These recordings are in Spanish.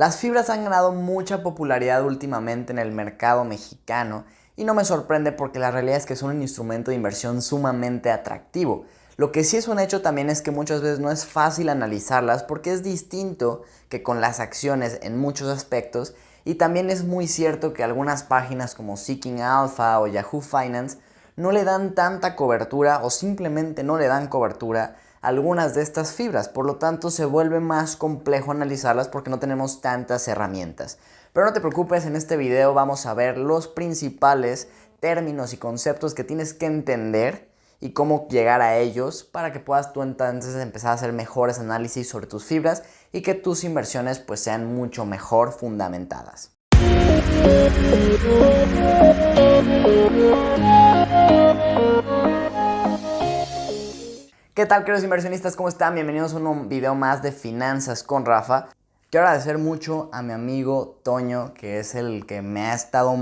Las fibras han ganado mucha popularidad últimamente en el mercado mexicano y no me sorprende porque la realidad es que son un instrumento de inversión sumamente atractivo. Lo que sí es un hecho también es que muchas veces no es fácil analizarlas porque es distinto que con las acciones en muchos aspectos, y también es muy cierto que algunas páginas como Seeking Alpha o Yahoo Finance no le dan tanta cobertura o simplemente no le dan cobertura a algunas de estas fibras. Por lo tanto, se vuelve más complejo analizarlas porque no tenemos tantas herramientas. Pero no te preocupes, en este video vamos a ver los principales términos y conceptos que tienes que entender y cómo llegar a ellos para que puedas tú entonces empezar a hacer mejores análisis sobre tus fibras y que tus inversiones pues sean mucho mejor fundamentadas. ¿Qué tal, queridos inversionistas? ¿Cómo están? Bienvenidos a un video más de Finanzas con Rafa. Quiero agradecer mucho a mi amigo Toño, que es el que me ha estado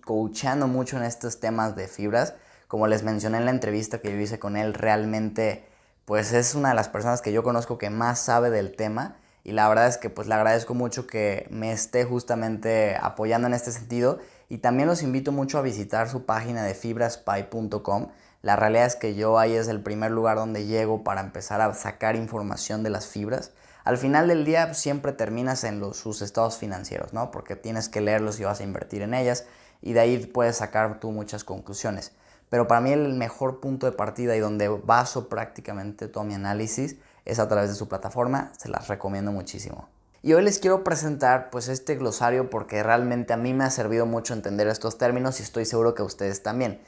coachando mucho en estos temas de fibras. Como les mencioné en la entrevista que yo hice con él, realmente pues es una de las personas que yo conozco que más sabe del tema. Y la verdad es que pues le agradezco mucho que me esté justamente apoyando en este sentido. Y también los invito mucho a visitar su página de fibraspy.com. La realidad es que yo ahí es el primer lugar donde llego para empezar a sacar información de las fibras. Al final del día siempre terminas en sus estados financieros, ¿no? Porque tienes que leerlos y vas a invertir en ellas y de ahí puedes sacar tú muchas conclusiones. Pero para mí el mejor punto de partida y donde baso prácticamente todo mi análisis es a través de su plataforma. Se las recomiendo muchísimo. Y hoy les quiero presentar pues este glosario porque realmente a mí me ha servido mucho entender estos términos y estoy seguro que a ustedes también.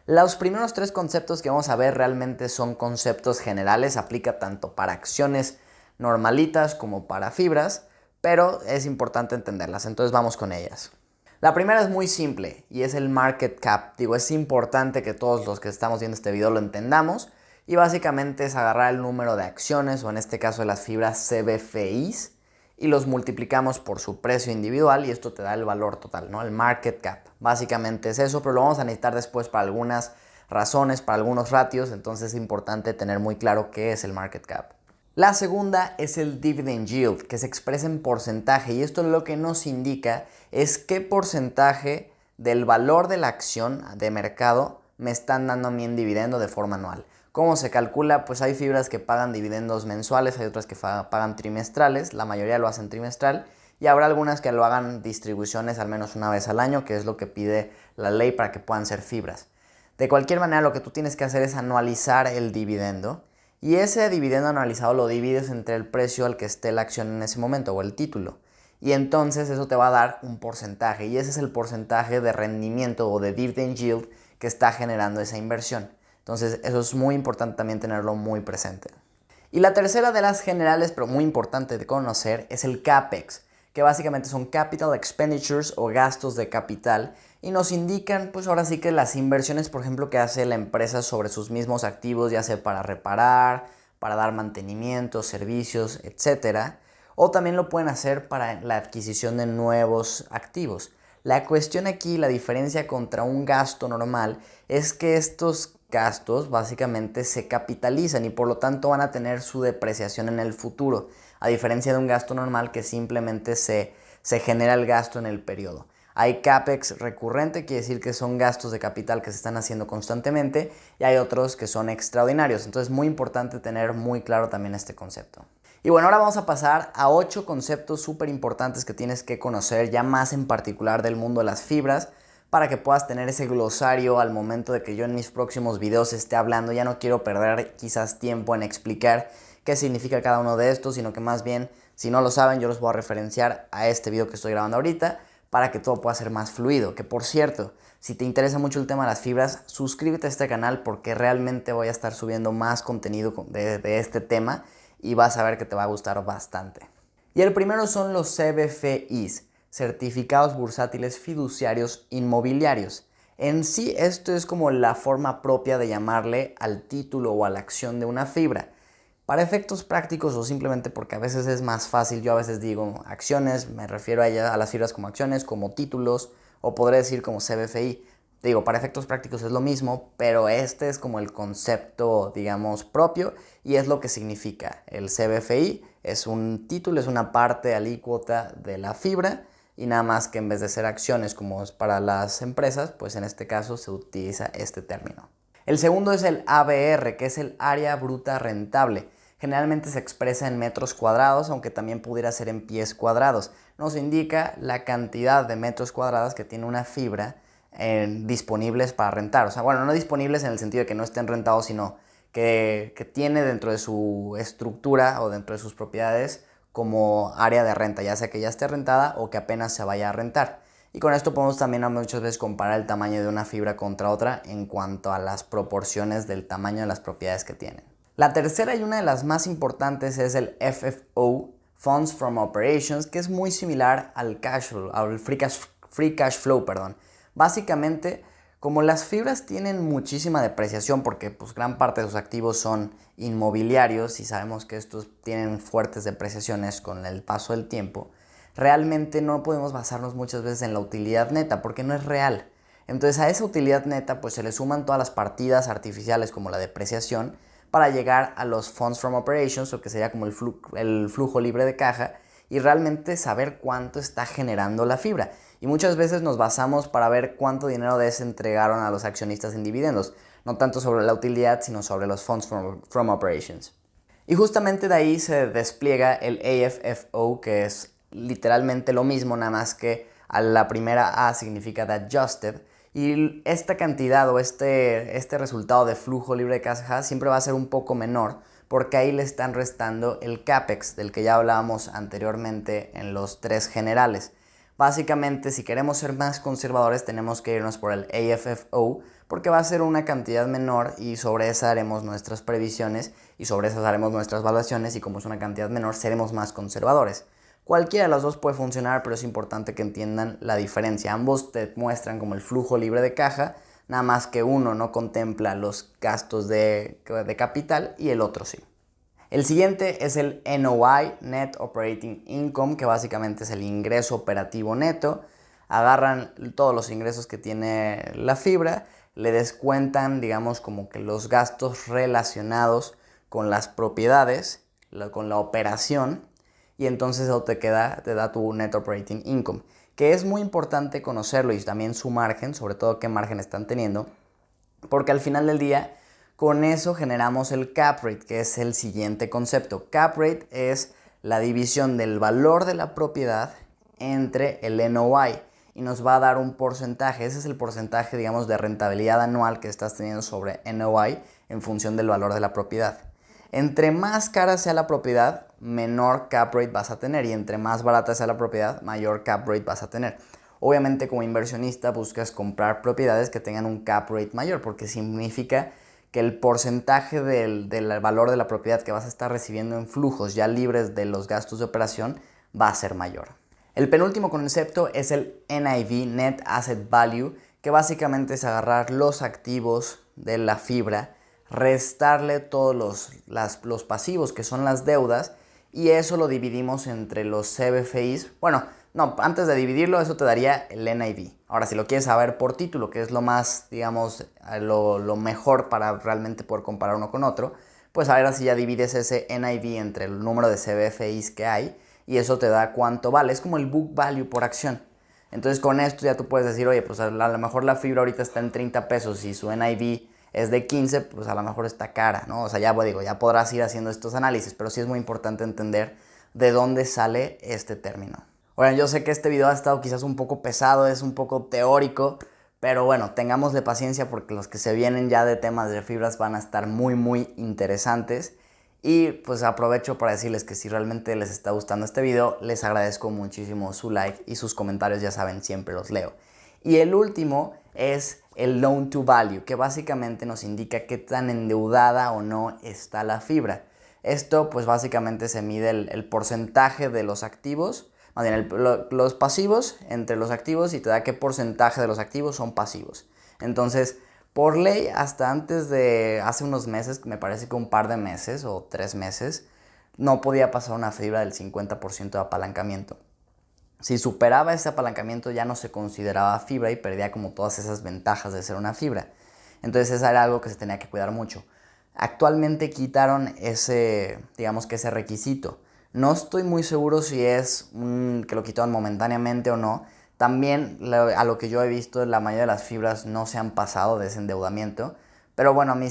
Los primeros tres conceptos que vamos a ver realmente son conceptos generales, aplica tanto para acciones normalitas como para fibras, pero es importante entenderlas, entonces vamos con ellas. La primera es muy simple y es el market cap. Digo, es importante que todos los que estamos viendo este video lo entendamos y básicamente es agarrar el número de acciones o en este caso de las fibras CBFIs y los multiplicamos por su precio individual y esto te da el valor total, ¿no? El market cap. Básicamente es eso, pero lo vamos a necesitar después para algunas razones, para algunos ratios, entonces es importante tener muy claro qué es el market cap. La segunda es el dividend yield, que se expresa en porcentaje y esto lo que nos indica es qué porcentaje del valor de la acción de mercado me están dando a mí en dividendo de forma anual. ¿Cómo se calcula? Pues hay fibras que pagan dividendos mensuales, hay otras que pagan trimestrales, la mayoría lo hacen trimestral y habrá algunas que lo hagan distribuciones al menos una vez al año, que es lo que pide la ley para que puedan ser fibras. De cualquier manera, lo que tú tienes que hacer es anualizar el dividendo y ese dividendo anualizado lo divides entre el precio al que esté la acción en ese momento o el título. Y entonces eso te va a dar un porcentaje y ese es el porcentaje de rendimiento o de dividend yield que está generando esa inversión. Entonces eso es muy importante también tenerlo muy presente. Y la tercera de las generales, pero muy importante de conocer, es el CAPEX, que básicamente son Capital Expenditures o gastos de capital y nos indican pues ahora sí que las inversiones, por ejemplo, que hace la empresa sobre sus mismos activos, ya sea para reparar, para dar mantenimiento, servicios, etcétera, o también lo pueden hacer para la adquisición de nuevos activos. La cuestión aquí, la diferencia contra un gasto normal, es que estos gastos básicamente se capitalizan y por lo tanto van a tener su depreciación en el futuro, a diferencia de un gasto normal que simplemente se genera el gasto en el periodo. Hay CAPEX recurrente, quiere decir que son gastos de capital que se están haciendo constantemente y hay otros que son extraordinarios, entonces es muy importante tener muy claro también este concepto. Y bueno, ahora vamos a pasar a 8 conceptos súper importantes que tienes que conocer, ya más en particular del mundo de las fibras, para que puedas tener ese glosario al momento de que yo en mis próximos videos esté hablando. Ya no quiero perder quizás tiempo en explicar qué significa cada uno de estos, sino que más bien, si no lo saben, yo los voy a referenciar a este video que estoy grabando ahorita para que todo pueda ser más fluido. Que por cierto, si te interesa mucho el tema de las fibras, suscríbete a este canal porque realmente voy a estar subiendo más contenido de este tema y vas a ver que te va a gustar bastante. Y el primero son los CBFIs, certificados bursátiles fiduciarios inmobiliarios. En sí, esto es como la forma propia de llamarle al título o a la acción de una fibra. Para efectos prácticos o simplemente porque a veces es más fácil, yo a veces digo acciones, me refiero a las fibras como acciones, como títulos, o podré decir como CBFI. Digo, para efectos prácticos es lo mismo, pero es como el concepto, digamos, propio y es lo que significa el CBFI. Es un título, es una parte alícuota de la fibra y nada más que en vez de ser acciones como es para las empresas, pues en este caso se utiliza este término. El segundo es el ABR, que es el área bruta rentable. Generalmente se expresa en metros cuadrados, aunque también pudiera ser en pies cuadrados. Nos indica la cantidad de metros cuadrados que tiene una fibra disponibles para rentar. O sea, bueno, no disponibles en el sentido de que no estén rentados, sino que tiene dentro de su estructura o dentro de sus propiedades como área de renta, ya sea que ya esté rentada o que apenas se vaya a rentar. Y con esto podemos también muchas veces comparar el tamaño de una fibra contra otra en cuanto a las proporciones del tamaño de las propiedades que tienen. La tercera y una de las más importantes es el FFO, Funds from Operations, que es muy similar al cash flow, al free cash flow, perdón. Básicamente, como las fibras tienen muchísima depreciación porque pues, gran parte de sus activos son inmobiliarios y sabemos que estos tienen fuertes depreciaciones con el paso del tiempo, realmente no podemos basarnos muchas veces en la utilidad neta porque no es real. Entonces a esa utilidad neta pues se le suman todas las partidas artificiales como la depreciación para llegar a los Funds from Operations, o que sería como el flujo libre de caja, y realmente saber cuánto está generando la fibra. Y muchas veces nos basamos para ver cuánto dinero de ese entregaron a los accionistas en dividendos, no tanto sobre la utilidad, sino sobre los Funds from Operations. Y justamente de ahí se despliega el AFFO, que es literalmente lo mismo, nada más que a la primera A significa de adjusted, y esta cantidad o este resultado de flujo libre de caja siempre va a ser un poco menor, porque ahí le están restando el CAPEX, del que ya hablábamos anteriormente en los tres generales. Básicamente, si queremos ser más conservadores, tenemos que irnos por el AFFO, porque va a ser una cantidad menor y sobre esa haremos nuestras previsiones y sobre esas haremos nuestras evaluaciones, y como es una cantidad menor, seremos más conservadores. Cualquiera de los dos puede funcionar, pero es importante que entiendan la diferencia. Ambos te muestran como el flujo libre de caja, nada más que uno no contempla los gastos de capital y el otro sí. El siguiente es el NOI, Net Operating Income, que básicamente es el ingreso operativo neto. Agarran todos los ingresos que tiene la fibra, le descuentan, digamos, como que los gastos relacionados con las propiedades, con la operación, y entonces eso te da tu Net Operating Income, que es muy importante conocerlo y también su margen, sobre todo qué margen están teniendo, porque al final del día con eso generamos el cap rate, que es el siguiente concepto. Cap rate es la división del valor de la propiedad entre el NOI y nos va a dar un porcentaje. Ese es el porcentaje, digamos, de rentabilidad anual que estás teniendo sobre NOI en función del valor de la propiedad. Entre más cara sea la propiedad, menor cap rate vas a tener, y entre más barata sea la propiedad, mayor cap rate vas a tener. Obviamente, como inversionista buscas comprar propiedades que tengan un cap rate mayor, porque significa que el porcentaje del valor de la propiedad que vas a estar recibiendo en flujos ya libres de los gastos de operación va a ser mayor. El penúltimo concepto es el NAV, Net Asset Value, que básicamente es agarrar los activos de la fibra, restarle todos los pasivos, que son las deudas, y eso lo dividimos entre los CBFIs. Bueno, no, antes de dividirlo, eso te daría el NAV. Ahora, si lo quieres saber por título, que es lo más, digamos, lo mejor para realmente poder comparar uno con otro, pues a ver si ya divides ese NAV entre el número de CBFIs que hay, y eso te da cuánto vale. Es como el book value por acción. Entonces con esto ya tú puedes decir, oye, pues a lo mejor la fibra ahorita está en 30 pesos y su NAV es de 15, pues a lo mejor está cara, ¿no? O sea, ya digo, ya podrás ir haciendo estos análisis, pero sí es muy importante entender de dónde sale este término. Bueno, yo sé que este video ha estado quizás un poco pesado, es un poco teórico, pero bueno, tengámosle paciencia porque los que se vienen ya de temas de fibras van a estar muy, muy interesantes. Y pues aprovecho para decirles que si realmente les está gustando este video, les agradezco muchísimo su like y sus comentarios, ya saben, siempre los leo. Y el último es el Loan to Value, que básicamente nos indica qué tan endeudada o no está la fibra. Esto pues básicamente se mide el porcentaje de los activos, más bien los pasivos entre los activos, y te da qué porcentaje de los activos son pasivos. Entonces, por ley, hasta antes de hace unos meses, me parece que un par de meses o 3 meses, no podía pasar una fibra del 50% de apalancamiento. Si superaba ese apalancamiento ya no se consideraba fibra y perdía como todas esas ventajas de ser una fibra. Entonces eso era algo que se tenía que cuidar mucho. Actualmente quitaron ese, digamos que ese requisito. No estoy muy seguro si es que lo quitaron momentáneamente o no. También a lo que yo he visto, la mayoría de las fibras no se han pasado de ese endeudamiento. Pero bueno, a mí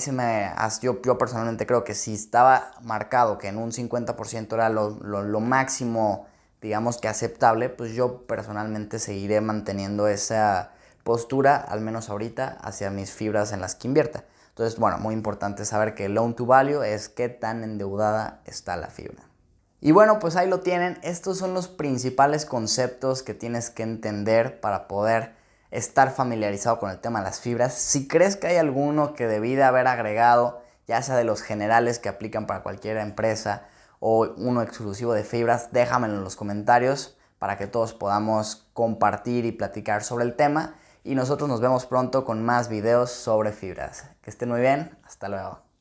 yo personalmente creo que si estaba marcado que en un 50% era lo máximo, digamos que aceptable, pues yo personalmente seguiré manteniendo esa postura, al menos ahorita, hacia mis fibras en las que invierta. Entonces, bueno, muy importante saber que el loan to value es qué tan endeudada está la fibra. Y bueno, pues ahí lo tienen. Estos son los principales conceptos que tienes que entender para poder estar familiarizado con el tema de las fibras. Si crees que hay alguno que debí de haber agregado, ya sea de los generales que aplican para cualquier empresa o uno exclusivo de fibras, déjamelo en los comentarios para que todos podamos compartir y platicar sobre el tema. Y nosotros nos vemos pronto con más videos sobre fibras. Que estén muy bien. Hasta luego.